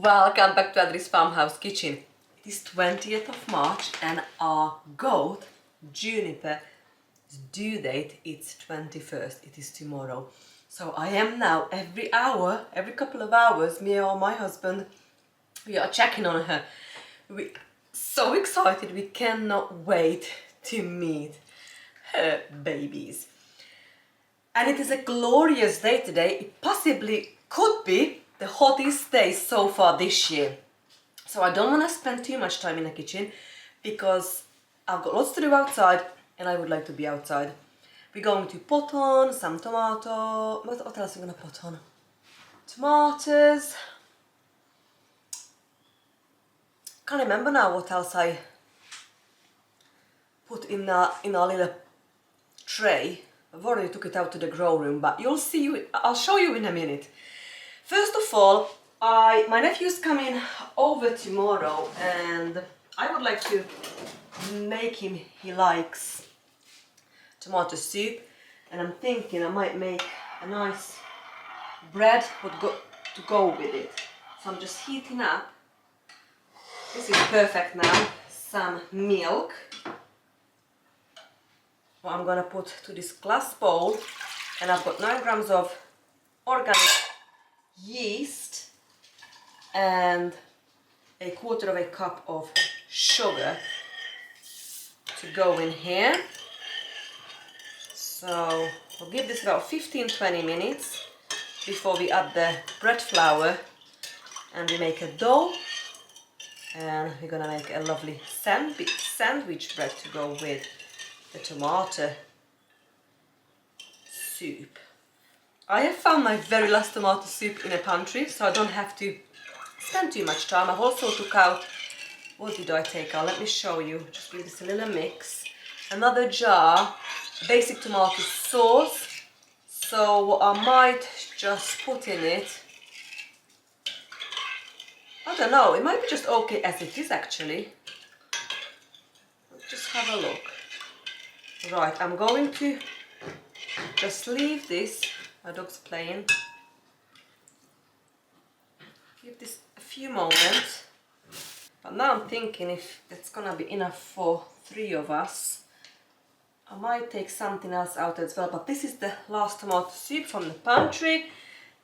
Welcome back to Adri's Farmhouse Kitchen. It is 20th of March and our goat, Juniper, due date is 21st. It is tomorrow. So I am now every hour, every couple of hours, me or my husband, we are checking on her. We're so excited, we cannot wait to meet her babies. And it is a glorious day today. It possibly could be the hottest day so far this year. So I don't want to spend too much time in the kitchen because I've got lots to do outside and I would like to be outside. We're going to put on some tomato. What else are we going to put on? Tomatoes. Can't remember now what else I put in our little tray. I've already took it out to the grow room, but you'll see. I'll show you in a minute. First of all, my nephew's coming over tomorrow, and I would like to make him. He likes tomato soup, and I'm thinking I might make a nice bread to go with it. So I'm just heating up. This is perfect now. Some milk. What I'm gonna put to this glass bowl, and I've got 9 grams of organic yeast and a 1/4 cup of sugar to go in here. So we'll give this about 15-20 minutes before we add the bread flour and we make a dough, and we're gonna make a lovely sandwich bread to go with the tomato soup. I have found my very last tomato soup in a pantry, so I don't have to spend too much time. I've also took out, what did I take out? Let me show you. Just give this a little mix. Another jar, basic tomato sauce. So what I might just put in it, I don't know, it might be just okay as it is actually. Let's just have a look. Right, I'm going to just leave this. My dog's playing. Give this a few moments. But now I'm thinking if that's gonna be enough for 3 of us, I might take something else out as well. But this is the last tomato soup from the pantry,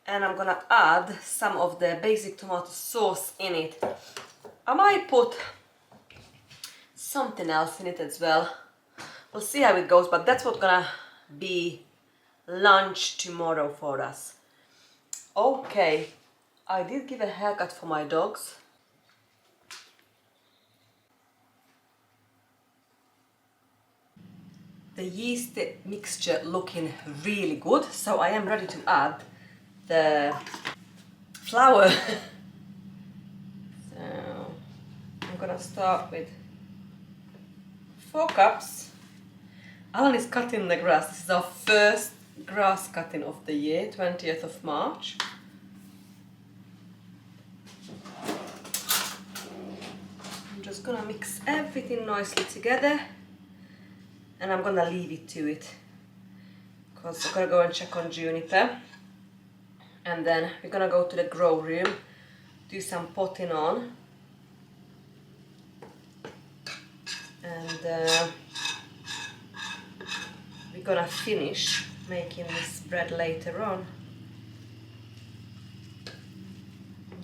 and I'm gonna add some of the basic tomato sauce in it. I might put something else in it as well. We'll see how it goes, but that's what's gonna be lunch tomorrow for us. Okay, I did give a haircut for my dogs. The yeast mixture looking really good, so I am ready to add the flour. So I'm gonna start with 4 cups. Alan is cutting the grass. This is our first grass cutting of the year, 20th of March. I'm just gonna mix everything nicely together, and I'm gonna leave it to it because I'm gonna go and check on Juniper, and then we're gonna go to the grow room, do some potting on, and we're gonna finish making this bread later on.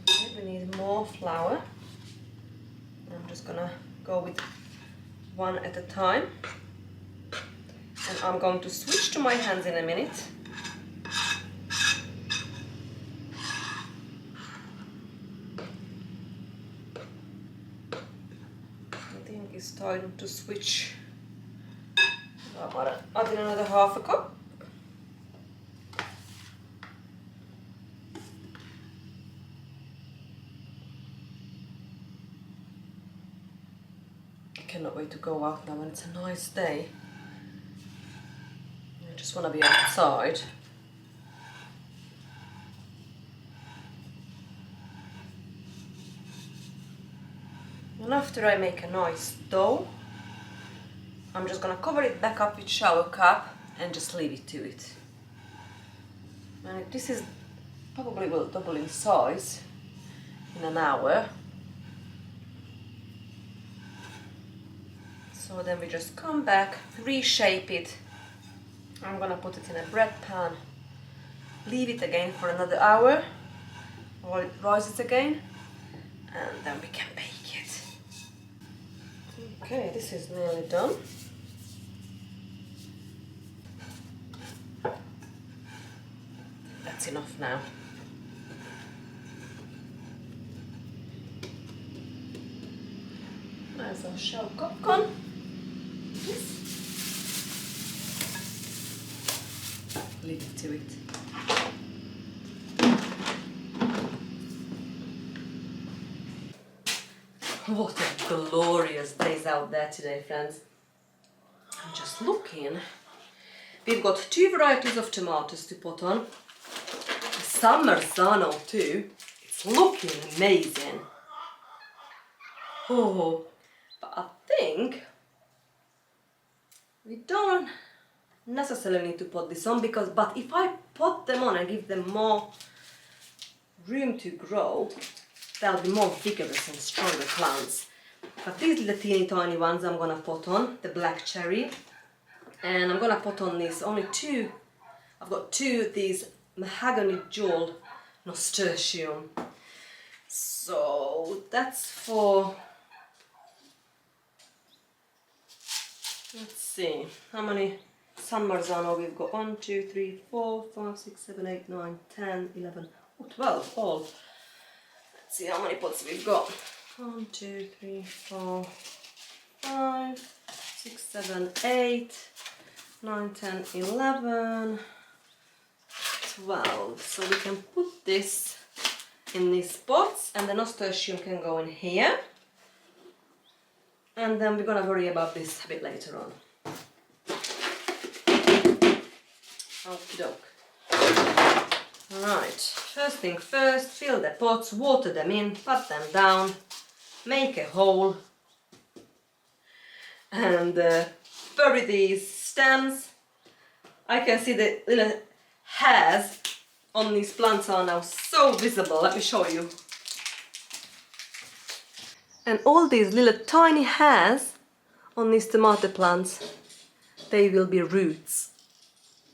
Okay, we need more flour. I'm just gonna go with 1 at a time, and I'm going to switch to my hands in a minute. I think it's time to switch. Add in another 1/2 cup. I cannot wait to go out now when it's a nice day. I just want to be outside. And after I make a nice dough, I'm just gonna cover it back up with shower cap and just leave it to it. And this is probably will double in size. in an hour. So then we just come back, reshape it. I'm gonna put it in a bread pan, leave it again for another hour, or it rises again, and then we can bake it. Okay, this is nearly done. That's enough now. There's our shell popcorn. Yes. Leave it to it. What a glorious days out there today, friends. I'm just looking. We've got 2 varieties of tomatoes to put on. Some Marzano too. It's looking amazing. Oh, but I think we don't necessarily need to put this on but if I put them on and give them more room to grow, they'll be more vigorous and stronger plants. But these little teeny tiny ones I'm gonna put on, the black cherry, and I'm gonna put on these only 2. I've got 2 of these mahogany jewel nasturtium. So that's for, let's see, how many San Marzano we've got? 1, 2, 3, 4, 5, 6, 7, 8, 9, 10, 11, 12 all. Let's see how many pots we've got. 1, 2, 3, 4, 5, 6, 7, 8, 9, 10, 11, 12. So we can put this in these pots and the nasturtium can go in here. And then we're gonna worry about this a bit later on. Okie doke. Alright, first thing first, fill the pots, water them in, pat them down, make a hole, and bury these stems. I can see the little hairs on these plants are now so visible. Let me show you. And all these little tiny hairs on these tomato plants, they will be roots.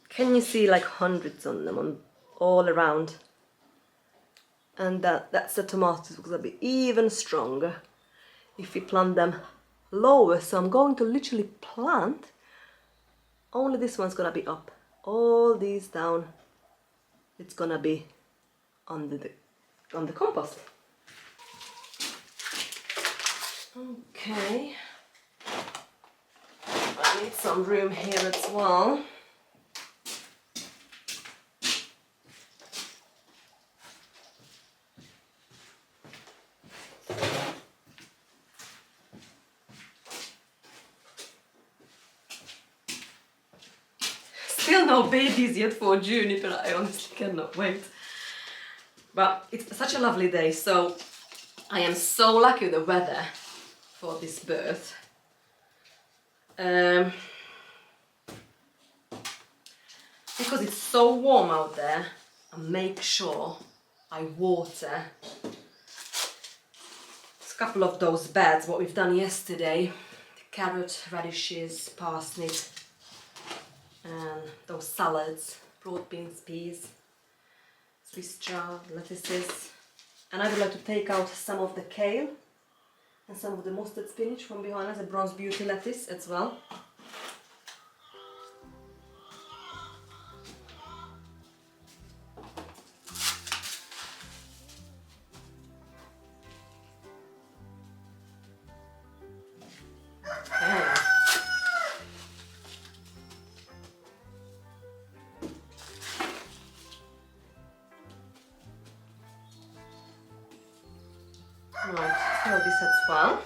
Can you see like hundreds on them all around? And that's the tomatoes going to be even stronger if we plant them lower. So I'm going to literally plant, only this one's going to be up. All these down, it's going to be on the compost. Okay, I need some room here as well. Still no babies yet for Juniper, I honestly cannot wait. But it's such a lovely day, so I am so lucky with the weather for this birth. Because it's so warm out there, I make sure I water a couple of those beds, what we've done yesterday, the carrot, radishes, parsnip, and those salads, broad beans, peas, Swiss chard, lettuces. And I would like to take out some of the kale and some of the mustard spinach from behind us, a bronze beauty lettuce as well. Right, fill this as well.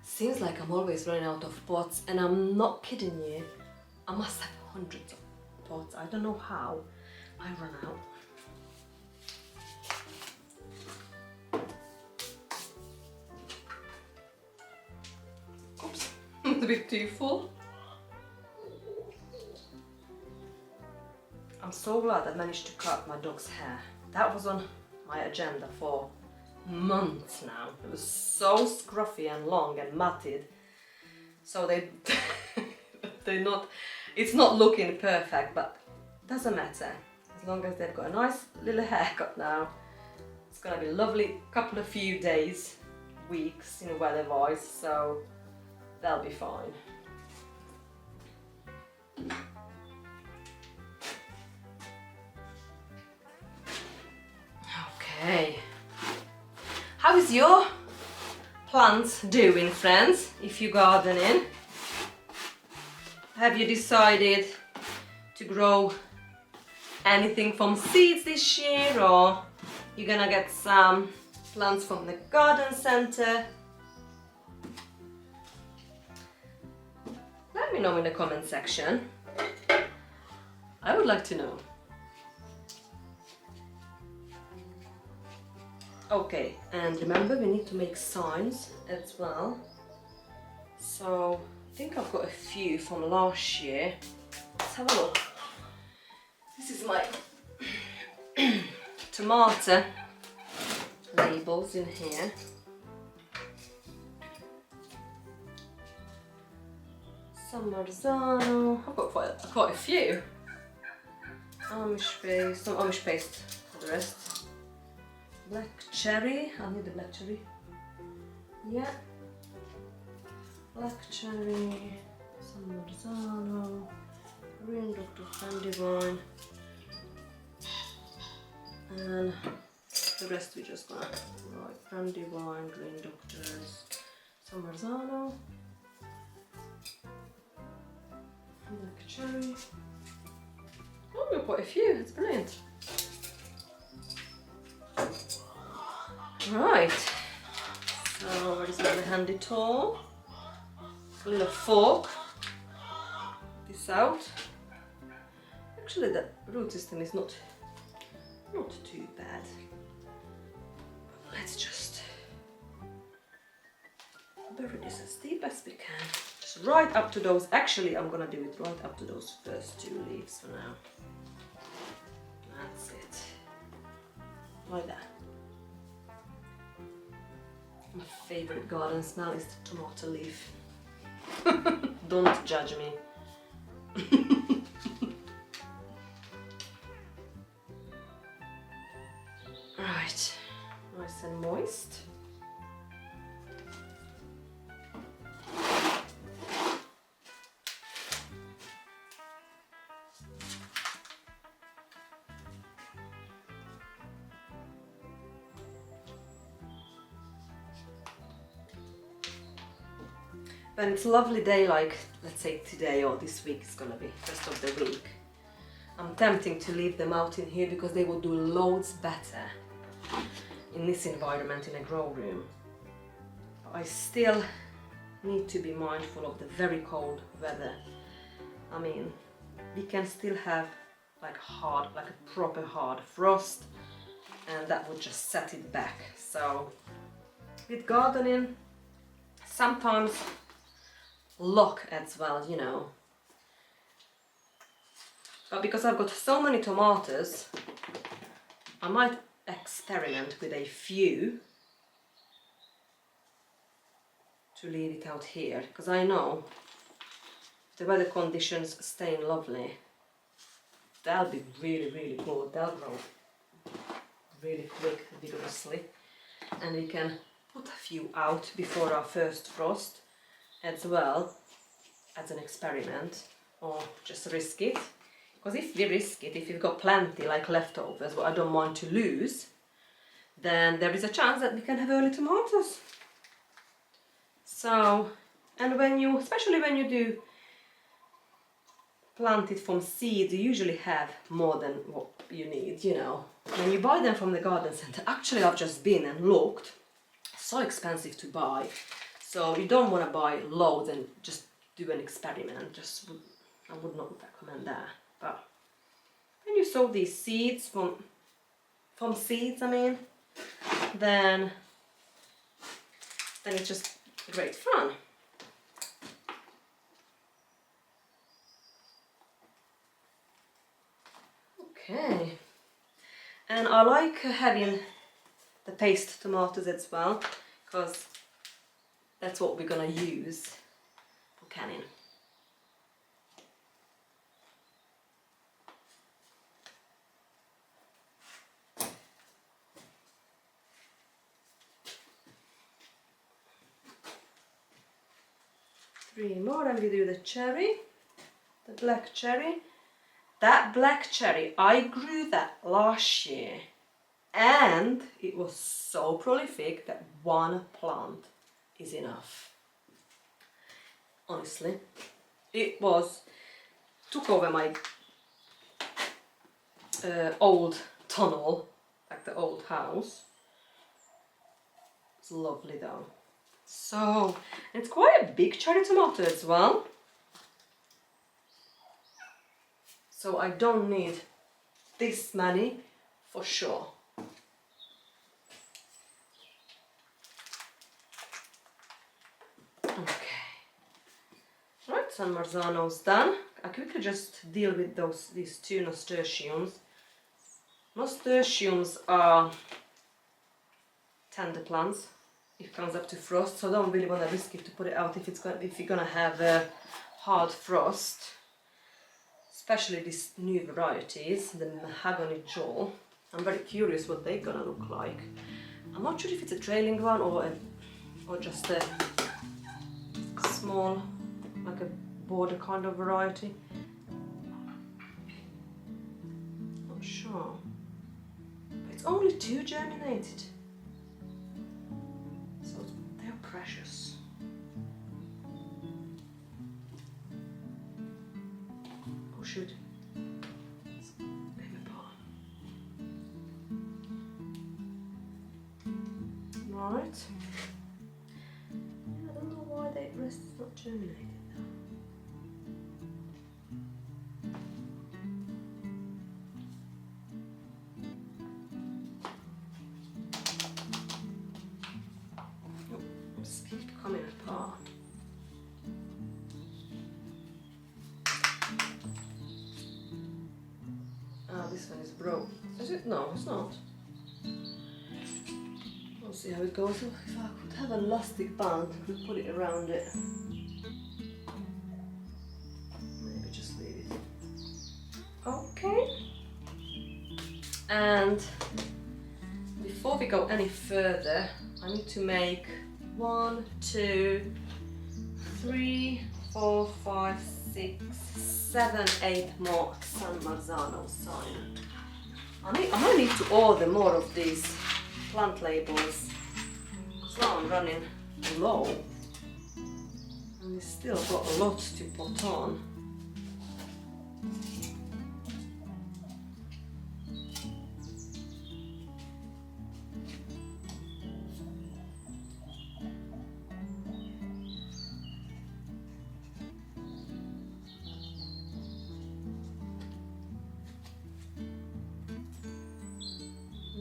Seems like I'm always running out of pots, and I'm not kidding you. I must have hundreds of pots. I don't know how I run out. Oops, it's a bit too full. I'm so glad I managed to cut my dog's hair. That was on my agenda for months now. It was so scruffy and long and matted. So it's not looking perfect, but doesn't matter. As long as they've got a nice little haircut now, it's gonna be a lovely few days, weeks, weather-wise, so they'll be fine. Okay. How is your plants doing, friends, if you're gardening? Have you decided to grow anything from seeds this year, or you're gonna get some plants from the garden center? Let me know in the comment section. I would like to know. Okay, and remember we need to make signs as well. So I think I've got a few from last year. Let's have a look. This is my tomato labels in here. Some Marzano. I've got quite a few. Amish paste, some Amish paste for the rest. Black cherry. I need the black cherry. Yeah. Black cherry. Some Marzano. Green Dr. Dandelion. And the rest we just got. Right, Dandelion, Green Doctors, some Marzano. Black cherry. Oh, we've got quite a few. It's brilliant. Right. So where is my handy tool? A little fork. This out. Actually, the root system is not too bad. Let's just bury this as deep as we can. Just right up to those. Actually, I'm gonna do it right up to those first two leaves for now. That's it. Like that. My favorite garden smell is the tomato leaf. Don't judge me. Right, nice and moist. When it's a lovely day like, let's say today or this week is gonna be rest of the week, I'm tempting to leave them out in here because they will do loads better in this environment in a grow room. But I still need to be mindful of the very cold weather. I mean, we can still have like a proper hard frost, and that would just set it back. So with gardening, sometimes luck as well, you know. But because I've got so many tomatoes, I might experiment with a few to leave it out here, because I know if the weather conditions stay lovely, they'll be really, really good. They'll grow really quick, vigorously, and we can put a few out before our first frost as well as an experiment, or just risk it. Because if we risk it, if you've got plenty like leftovers, what I don't want to lose, then there is a chance that we can have early tomatoes. So, and especially when you do plant it from seeds, you usually have more than what you need, you know. When you buy them from the garden center, actually I've just been and looked, so expensive to buy. So you don't want to buy loads and just do an experiment. I would not recommend that. But when you sow these seeds from seeds, I mean, then it's just great fun. Okay. And I like having the paste tomatoes as well, because that's what we're gonna use for canning. Three more, and we do the cherry, the black cherry. That black cherry, I grew that last year, and it was so prolific that one plant is enough. Honestly, it took over my old tunnel, like the old house. It's lovely though. So, it's quite a big cherry tomato as well. So I don't need this many for sure. Okay. Right, San Marzano's done. I quickly just deal with these two nasturtiums. Nasturtiums are tender plants. It comes up to frost, so I don't really want to risk it to put it out if you're gonna have a hard frost. Especially these new varieties, the mahogany jaw. I'm very curious what they're gonna look like. I'm not sure if it's a trailing one or just a small, like a border kind of variety. Not sure. But it's only 2 germinated. So they're precious. Oh shoot. It's came apart. Right. Yeah, I don't know why the rest is not germinated now. Oh, just keep coming apart. Ah, this one is broke. Is it? No, it's not. We'll see how it goes. If I could have an elastic band, I could put it around it. Maybe just leave it. Okay. And before we go any further, I need to make 1, 2, 3, 4, 5, 6, 7, 8 more San Marzano sign. I might need to order more of these plant labels, because now I'm running low and we still got a lot to put on.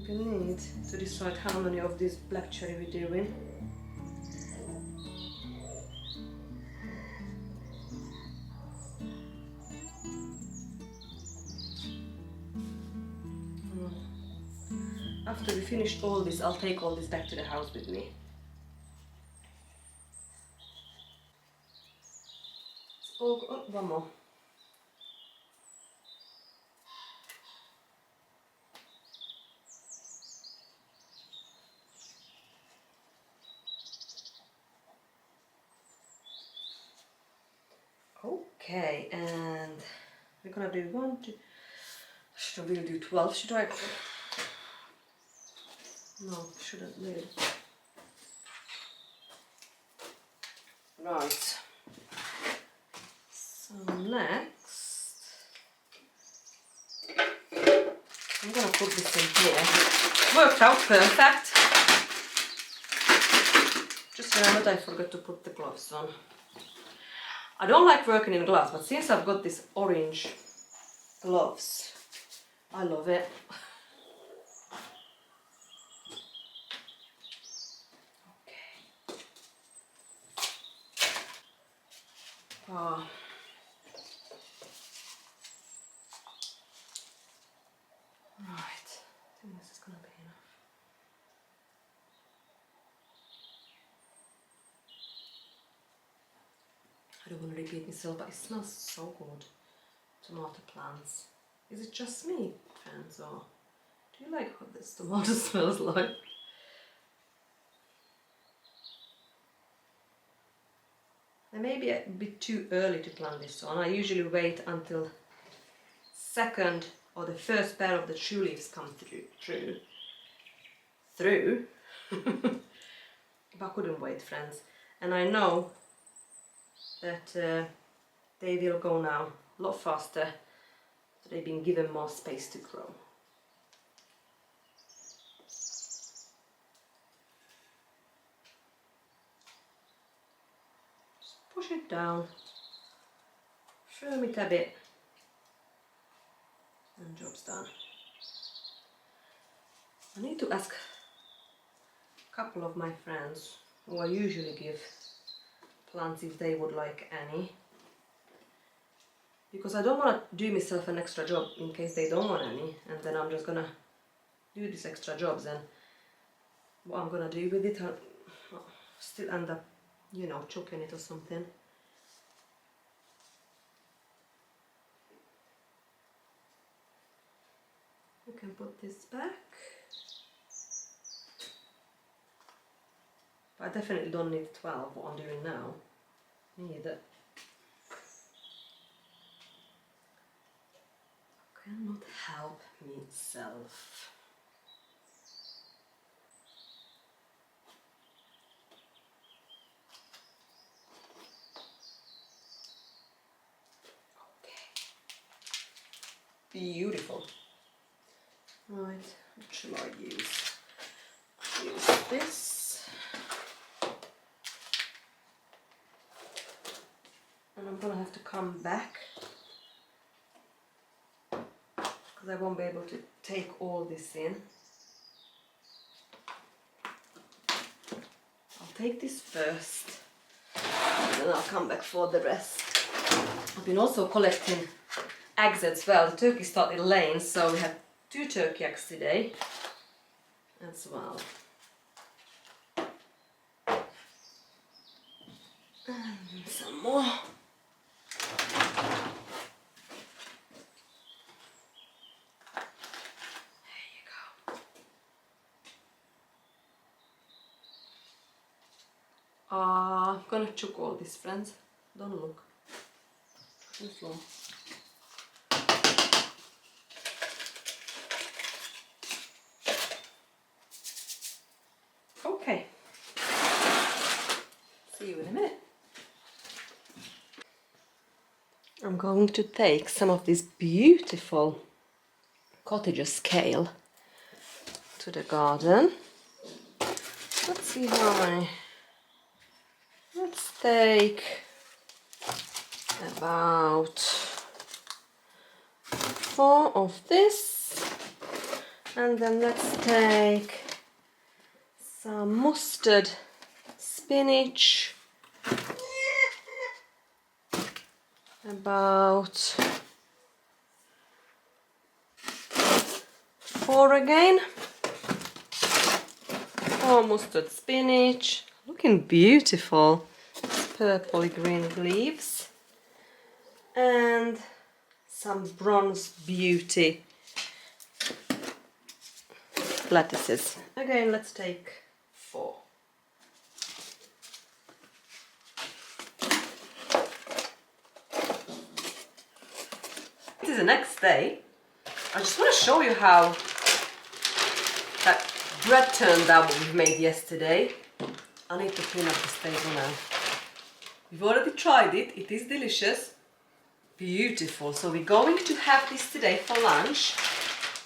We need to decide how many of these black cherry we're doing. After we finish all this, I'll take all this back to the house with me. Oh, one more. Okay, and we're gonna do 1, 2. Should I really do 12? Should I? No, shouldn't really. Right. So next, I'm gonna put this in here. Worked out perfect. Just remembered I forgot to put the gloves on. I don't like working in gloves, but since I've got these orange gloves, I love it. Okay. repeat myself, but it smells so good. Tomato plants. Is it just me, friends, or do you like what this tomato smells like? It may be a bit too early to plant this one. I usually wait until second or the first pair of the true leaves come through. But I couldn't wait, friends. And I know that they will go now a lot faster. So they've been given more space to grow. Just push it down, firm it a bit, and job's done. I need to ask a couple of my friends who I usually give plants if they would like any, because I don't want to do myself an extra job in case they don't want any, and then I'm just gonna do these extra jobs, and what I'm gonna do with it, I'll still end up, you know, choking it or something. You can put this back. But I definitely don't need 12, what I'm doing now. Neither. I cannot help myself. Okay. Beautiful. Right, what shall I use? Use this. And I'm gonna have to come back because I won't be able to take all this in. I'll take this first and then I'll come back for the rest. I've been also collecting eggs as well. The turkey started laying, so we have 2 turkey eggs today as well. And some more. I'm gonna choke all this, friends. Don't look. Too slow. Okay. See you in a minute. I'm going to take some of this beautiful cottager's kale to the garden. Let's see how many. Let's take about 4 of this, and then let's take some mustard spinach, about 4 again, 4 mustard spinach, looking beautiful, purpley green leaves, and some bronze beauty lettuces. Again, let's take 4. It is the next day. I just want to show you how that bread turned out we made yesterday. I need to clean up this table now. We've already tried it. It is delicious. Beautiful. So we're going to have this today for lunch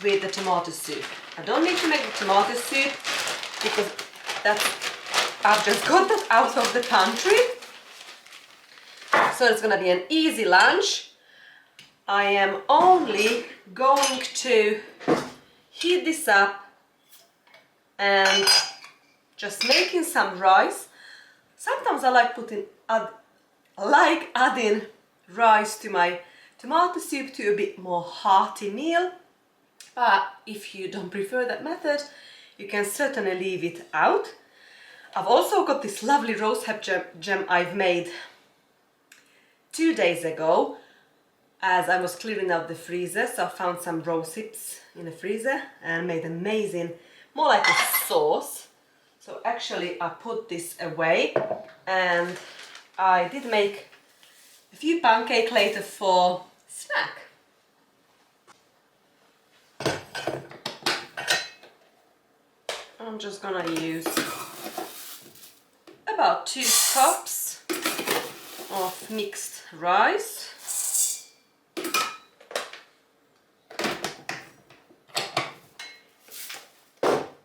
with the tomato soup. I don't need to make the tomato soup because I've just got that out of the pantry. So it's gonna be an easy lunch. I am only going to heat this up and just making some rice. Sometimes I like adding rice to my tomato soup to a bit more hearty meal. But if you don't prefer that method, you can certainly leave it out. I've also got this lovely rosehip jam I've made 2 days ago as I was clearing out the freezer. So I found some rose hips in the freezer and made amazing, more like a sauce. So actually I put this away and I did make a few pancakes later for snack. I'm just gonna use about 2 cups of mixed rice.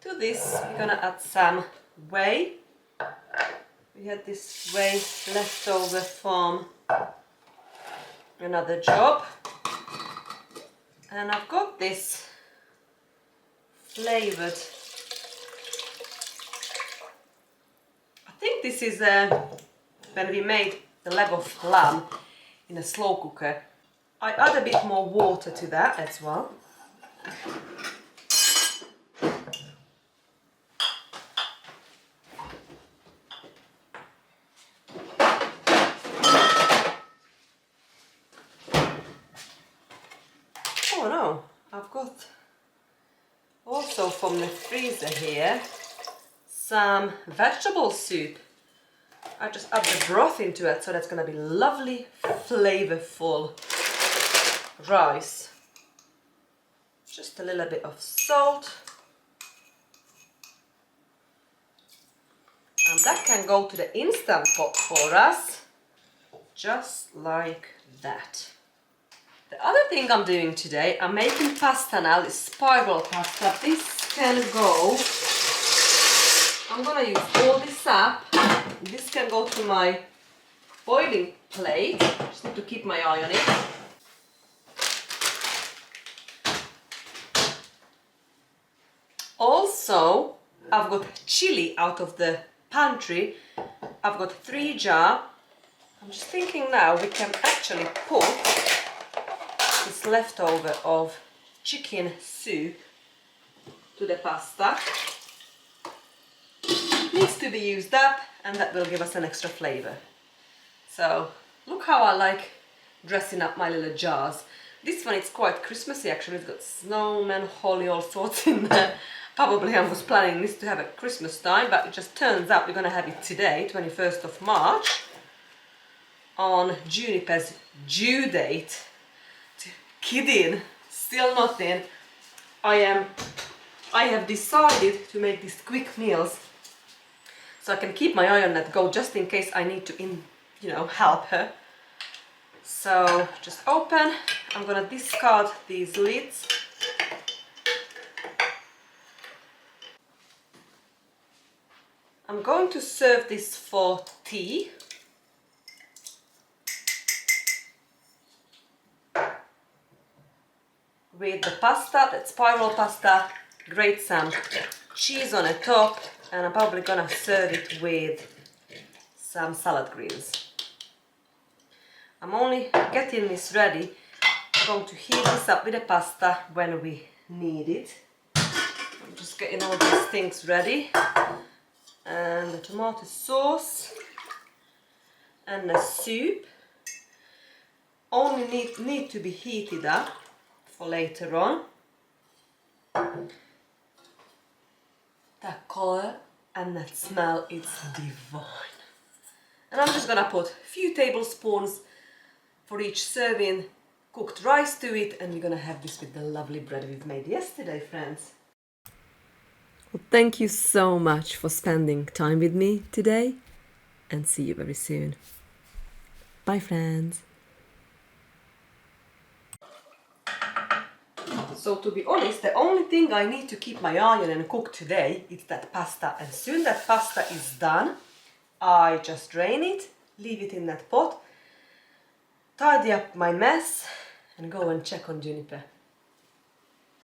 To this we're gonna add some whey. We had this whey left over from another job, and I've got this flavored, I think this is when we made the leg of lamb in a slow cooker. I add a bit more water to that as well. Oh no, I've got also from the freezer here some vegetable soup. I just add the broth into it, so that's gonna be lovely, flavorful rice. Just a little bit of salt. And that can go to the instant pot for us, just like that. The other thing I'm doing today, I'm making pasta now, this spiral pasta. This can go, I'm gonna use all this up. This can go to my boiling plate. Just need to keep my eye on it. Also, I've got chili out of the pantry. I've got 3 jars. I'm just thinking now we can actually put this leftover of chicken soup to the pasta. It needs to be used up, and that will give us an extra flavor. So look how I like dressing up my little jars. This one is quite Christmassy actually. It's got snowman, holly, all sorts in there. Probably I was planning this to have at Christmas time, but it just turns out we're gonna have it today, 21st of March, on Juniper's due date. Kidding, still nothing. I have decided to make these quick meals so I can keep my eye on that go just in case I need to help her. So just open. I'm gonna discard these lids. I'm going to serve this for tea. With the pasta, that spiral pasta, grate some cheese on the top, and I'm probably gonna serve it with some salad greens. I'm only getting this ready. I'm going to heat this up with the pasta when we need it. I'm just getting all these things ready. And the tomato sauce and the soup only need to be heated up for later on. That color and that smell, it's divine. And I'm just gonna put a few tablespoons for each serving cooked rice to it, and we're gonna have this with the lovely bread we've made yesterday, friends. Well, thank you so much for spending time with me today, and see you very soon. Bye, friends. So to be honest, the only thing I need to keep my eye on and cook today is that pasta. And soon that pasta is done, I just drain it, leave it in that pot, tidy up my mess, and go and check on Juniper.